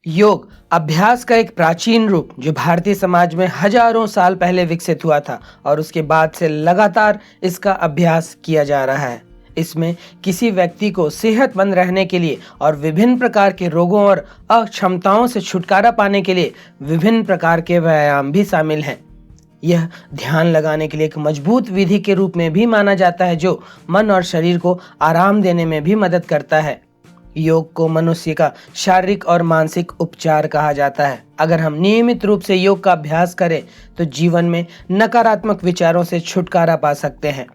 योग अभ्यास का एक प्राचीन रूप जो भारतीय समाज में हजारों साल पहले विकसित हुआ था और उसके बाद से लगातार इसका अभ्यास किया जा रहा है। इसमें किसी व्यक्ति को सेहतमंद रहने के लिए और विभिन्न प्रकार के रोगों और अक्षमताओं से छुटकारा पाने के लिए विभिन्न प्रकार के व्यायाम भी शामिल हैं। यह ध्यान लगाने के लिए एक मजबूत विधि के रूप में भी माना जाता है जो मन और शरीर को आराम देने में भी मदद करता है। योग को मनुष्य का शारीरिक और मानसिक उपचार कहा जाता है। अगर हम नियमित रूप से योग का अभ्यास करें तो जीवन में नकारात्मक विचारों से छुटकारा पा सकते हैं।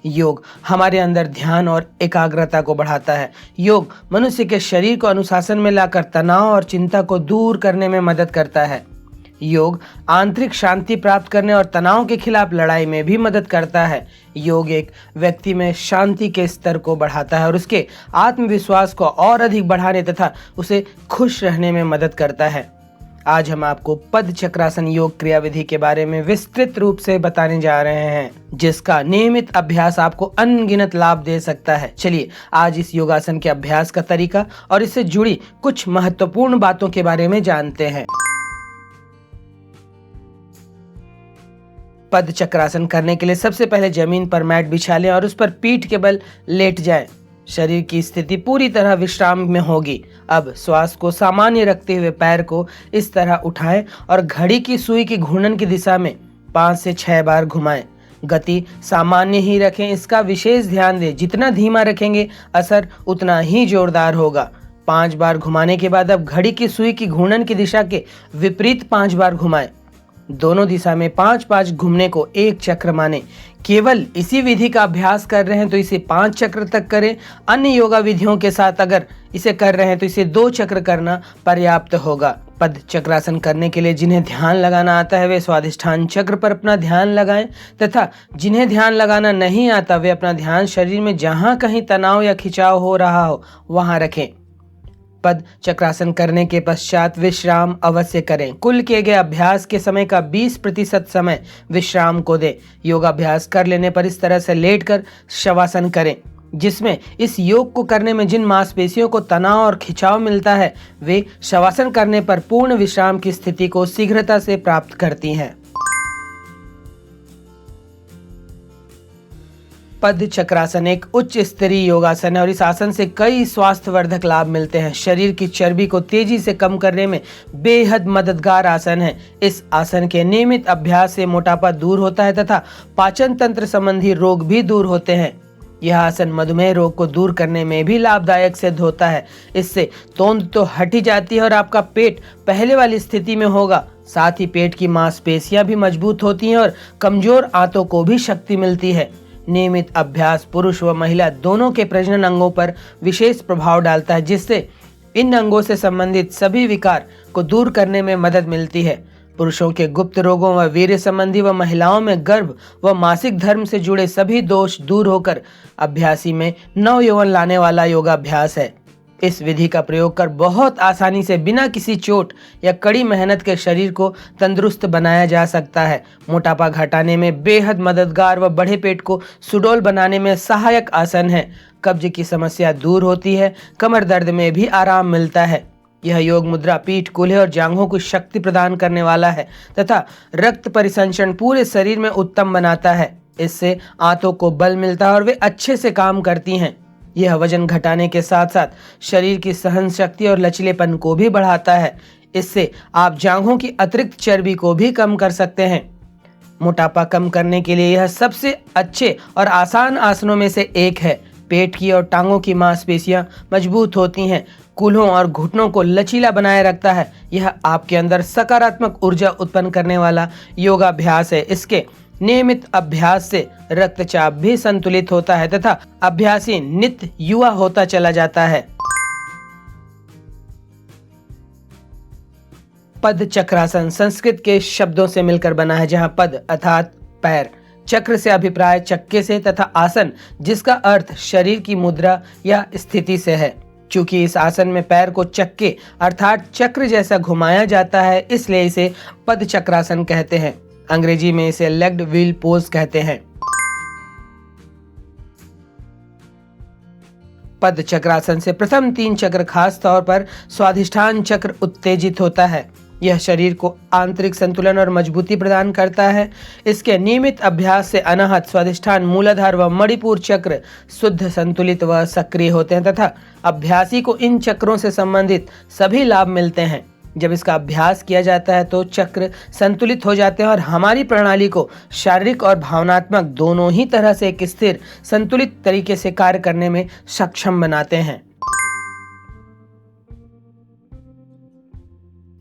योग हमारे अंदर ध्यान और एकाग्रता को बढ़ाता है। योग मनुष्य के शरीर को अनुशासन में लाकर तनाव और चिंता को दूर करने में मदद करता है। योग आंतरिक शांति प्राप्त करने और तनाव के खिलाफ लड़ाई में भी मदद करता है। योग एक व्यक्ति में शांति के स्तर को बढ़ाता है और उसके आत्मविश्वास को और अधिक बढ़ाने तथा उसे खुश रहने में मदद करता है। आज हम आपको पद चक्रासन योग क्रिया विधि के बारे में विस्तृत रूप से बताने जा रहे हैं, जिसका नियमित अभ्यास आपको अनगिनत लाभ दे सकता है। चलिए आज इस योगासन के अभ्यास का तरीका और इससे जुड़ी कुछ महत्वपूर्ण बातों के बारे में जानते हैं। पद चक्रासन करने के लिए सबसे पहले जमीन पर मैट बिछा लें और उस पर पीठ के बल लेट जाएं। शरीर की स्थिति पूरी तरह विश्राम में होगी। अब श्वास को सामान्य रखते हुए पैर को इस तरह उठाएं और घड़ी की सुई की घूर्णन की दिशा में 5 से 6 बार घुमाएं। गति सामान्य ही रखें, इसका विशेष ध्यान दें। जितना धीमा रखेंगे असर उतना ही जोरदार होगा। 5 बार घुमाने के बाद अब घड़ी की सुई की घूर्णन की दिशा के विपरीत 5 बार घुमाएं। दोनों दिशा में 5-5 घूमने को एक चक्र माने। केवल इसी विधि का अभ्यास कर रहे हैं तो इसे 5 चक्र तक करें। अन्य योगा विधियों के साथ अगर इसे कर रहे हैं तो इसे 2 चक्र करना पर्याप्त होगा। पद चक्रासन करने के लिए जिन्हें ध्यान लगाना आता है वे स्वादिष्ठान चक्र पर अपना ध्यान लगाएं तथा जिन्हें ध्यान लगाना नहीं आता वे अपना ध्यान शरीर में जहां कहीं तनाव या खिंचाव हो रहा हो वहां रखें। पद चक्रासन करने के पश्चात विश्राम अवश्य करें। कुल किए गए अभ्यास के समय का 20% समय विश्राम को दें। योगाभ्यास कर लेने पर इस तरह से लेटकर शवासन करें, जिसमें इस योग को करने में जिन मांसपेशियों को तनाव और खिंचाव मिलता है वे शवासन करने पर पूर्ण विश्राम की स्थिति को शीघ्रता से प्राप्त करती हैं। पद चक्रासन एक उच्च स्तरीय योगासन है और इस आसन से कई स्वास्थ्यवर्धक लाभ मिलते हैं। शरीर की चर्बी को तेजी से कम करने में बेहद मददगार आसन है। इस आसन के नियमित अभ्यास से मोटापा दूर होता है तथा पाचन तंत्र संबंधी रोग भी दूर होते हैं। यह आसन मधुमेह रोग को दूर करने में भी लाभदायक सिद्ध होता है। इससे तोंद तो हट ही जाती है और आपका पेट पहले वाली स्थिति में होगा। साथ ही पेट की मांसपेशियां भी मजबूत होती हैं और कमजोर आंतों को भी शक्ति मिलती है। नियमित अभ्यास पुरुष व महिला दोनों के प्रजनन अंगों पर विशेष प्रभाव डालता है, जिससे इन अंगों से संबंधित सभी विकार को दूर करने में मदद मिलती है। पुरुषों के गुप्त रोगों व वीर्य संबंधी व महिलाओं में गर्भ व मासिक धर्म से जुड़े सभी दोष दूर होकर अभ्यासी में नव यौवन लाने वाला योगाभ्यास है। इस विधि का प्रयोग कर बहुत आसानी से बिना किसी चोट या कड़ी मेहनत के शरीर को तंदुरुस्त बनाया जा सकता है। मोटापा घटाने में बेहद मददगार व बड़े पेट को सुडौल बनाने में सहायक आसन है। कब्ज की समस्या दूर होती है। कमर दर्द में भी आराम मिलता है। यह योग मुद्रा पीठ, कूल्हे और जांघों को शक्ति प्रदान करने वाला है तथा रक्त परिसंचरण पूरे शरीर में उत्तम बनाता है। इससे आंतों को बल मिलता है और वे अच्छे से काम करती हैं। यह वजन घटाने के साथ साथ शरीर की सहन शक्ति और लचीलेपन को भी बढ़ाता है। इससे आप जांघों की अतिरिक्त चर्बी को भी कम कर सकते हैं। मोटापा कम करने के लिए यह सबसे अच्छे और आसान आसनों में से एक है। पेट की और टांगों की मांसपेशियां मजबूत होती हैं। कूल्हों और घुटनों को लचीला बनाए रखता है। यह आपके अंदर सकारात्मक ऊर्जा उत्पन्न करने वाला योगाभ्यास है। इसके नियमित अभ्यास से रक्तचाप भी संतुलित होता है तथा अभ्यासी नित्य युवा होता चला जाता है। पद चक्रासन संस्कृत के शब्दों से मिलकर बना है, जहां पद अर्थात पैर, चक्र से अभिप्राय चक्के से तथा आसन जिसका अर्थ शरीर की मुद्रा या स्थिति से है। चूंकि इस आसन में पैर को चक्के अर्थात चक्र जैसा घुमाया जाता है, इसलिए इसे पद चक्रासन कहते हैं। अंग्रेजी में इसे लेग्ड व्हील पोज कहते हैं। पद चक्रासन से प्रथम 3 चक्र खास तौर पर स्वाधिष्ठान चक्र उत्तेजित होता है। यह शरीर को आंतरिक संतुलन और मजबूती प्रदान करता है। इसके नियमित अभ्यास से अनाहत, स्वाधिष्ठान, मूलाधार व मणिपुर चक्र शुद्ध, संतुलित व सक्रिय होते हैं तथा अभ्यासी को इन चक्रों से संबंधित सभी लाभ मिलते हैं। जब इसका अभ्यास किया जाता है तो चक्र संतुलित हो जाते हैं और हमारी प्रणाली को शारीरिक और भावनात्मक दोनों ही तरह से एक स्थिर, संतुलित तरीके से कार्य करने में सक्षम बनाते हैं।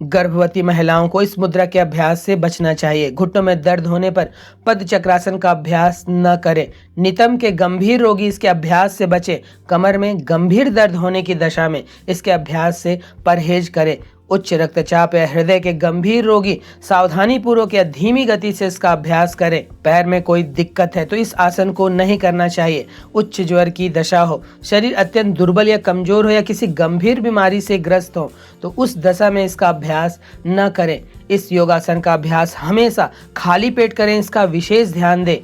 गर्भवती महिलाओं को इस मुद्रा के अभ्यास से बचना चाहिए। घुटनों में दर्द होने पर पद चक्रासन का अभ्यास न करें। नितंब के गंभीर रोगी इसके अभ्यास से बचें। कमर में गंभीर दर्द होने की दशा में इसके अभ्यास से परहेज करें। उच्च रक्तचाप या हृदय के गंभीर रोगी सावधानी पूर्वक या धीमी गति से इसका अभ्यास करें। पैर में कोई दिक्कत है तो इस आसन को नहीं करना चाहिए। उच्च ज्वर की दशा हो, शरीर अत्यंत दुर्बल या कमजोर हो या किसी गंभीर बीमारी से ग्रस्त हो तो उस दशा में इसका अभ्यास न करें। इस योगासन का अभ्यास हमेशा खाली पेट करें, इसका विशेष ध्यान दें।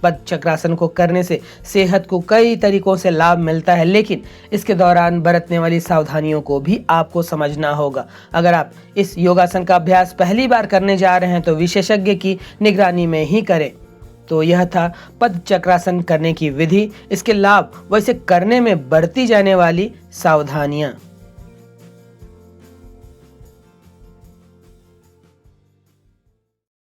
पद चक्रासन को करने से सेहत को कई तरीकों से लाभ मिलता है, लेकिन इसके दौरान बरतने वाली सावधानियों को भी आपको समझना होगा। अगर आप इस योगासन का अभ्यास पहली बार करने जा रहे हैं तो विशेषज्ञ की निगरानी में ही करें। तो यह था पद चक्रासन करने की विधि, इसके लाभ व इसे करने में बरती जाने वाली सावधानियां।